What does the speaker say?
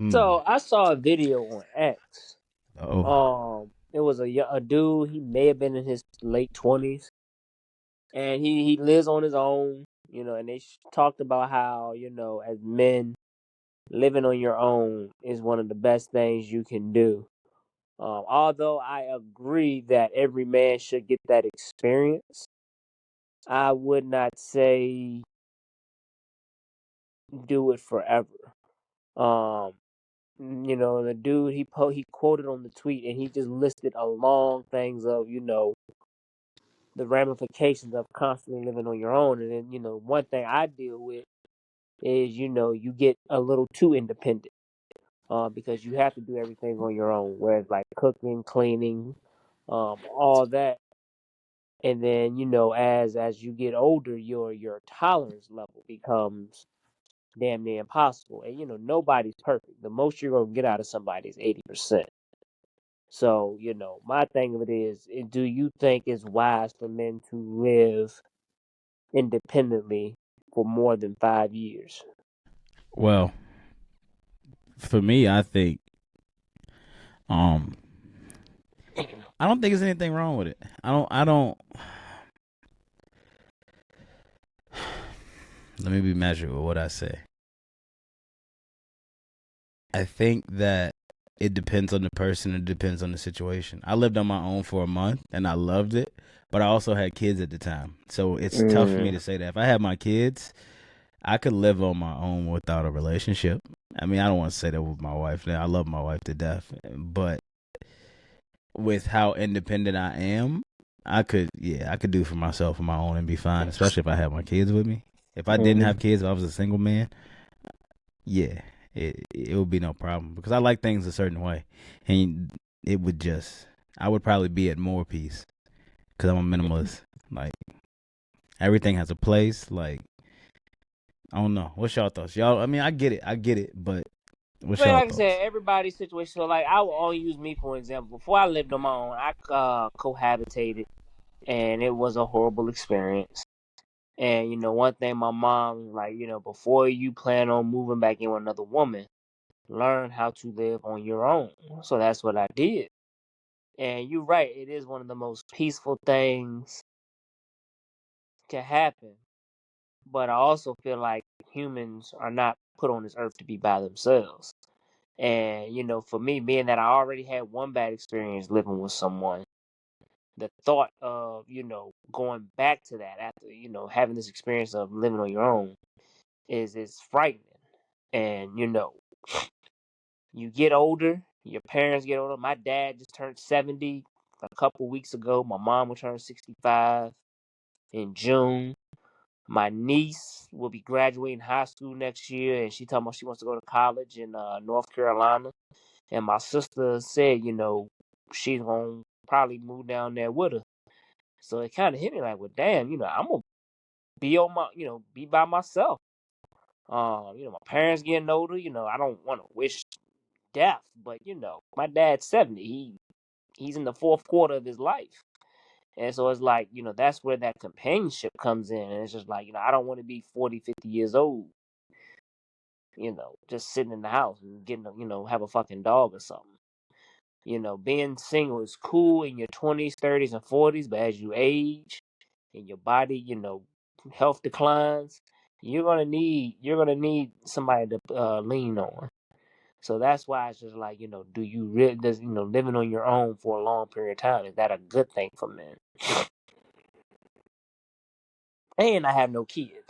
Hmm. So I saw a video on X. Oh. It was a dude. He may have been in his late 20s, and he lives on his own. And they talked about how as men, living on your own is one of the best things you can do. Although I agree that every man should get that experience, I would not say do it forever. Um, the dude he quoted on the tweet, and he just listed a long things of the ramifications of constantly living on your own. And then one thing I deal with is you get a little too independent, because you have to do everything on your own, whereas like cooking, cleaning, all that. And then as you get older, your tolerance level becomes damn near impossible. And nobody's perfect. The most you're gonna get out of somebody is 80%. So my thing of it is, do you think it's wise for men to live independently for more than 5 years? Well, for me, I think um I don't think there's anything wrong with it. I don't let me be measured with what I say. I think that it depends on the person, it depends on the situation. I lived on my own for a month and I loved it, but I also had kids at the time. So it's tough for me Mm, to say that. If I had my kids, I could live on my own without a relationship. I mean, I don't want to say that with my wife. I love my wife to death, but with how independent I am, I could do for myself on my own and be fine, especially if I had my kids with me. If I didn't mhm. have kids, if I was a single man, yeah, it would be no problem because I like things a certain way, and it would just I would probably be at more peace because I'm a minimalist. Like everything has a place. Like I don't know. What's y'all thoughts? Y'all, I mean, I get it, but what's But y'all like I thoughts? said, everybody's situation. So like, I will only use me for example. Before I lived on my own, I cohabitated, and it was a horrible experience. And one thing my mom was like, before you plan on moving back in with another woman, learn how to live on your own. So that's what I did. And you're right, it is one of the most peaceful things to happen. But I also feel like humans are not put on this earth to be by themselves. And for me, being that I already had one bad experience living with someone, the thought of going back to that after having this experience of living on your own is frightening. And you get older, your parents get older. My dad just turned 70 a couple weeks ago. My mom will turn 65 in June. My niece will be graduating high school next year, and she talking about she wants to go to college in North Carolina. And my sister said, she's gonna probably move down there with her. So it kind of hit me like, well, damn, I'm gonna be on my, be by myself. My parents getting older. I don't want to wish death, but my dad's 70. He's in the fourth quarter of his life. And so it's like, that's where that companionship comes in. And it's just like, I don't want to be 40, 50 years old, just sitting in the house and getting, have a fucking dog or something. Being single is cool in your 20s, 30s, and 40s, but as you age and your body, health declines, you're gonna need somebody to lean on. So that's why it's just like, do you really does living on your own for a long period of time, is that a good thing for men? And I have no kids.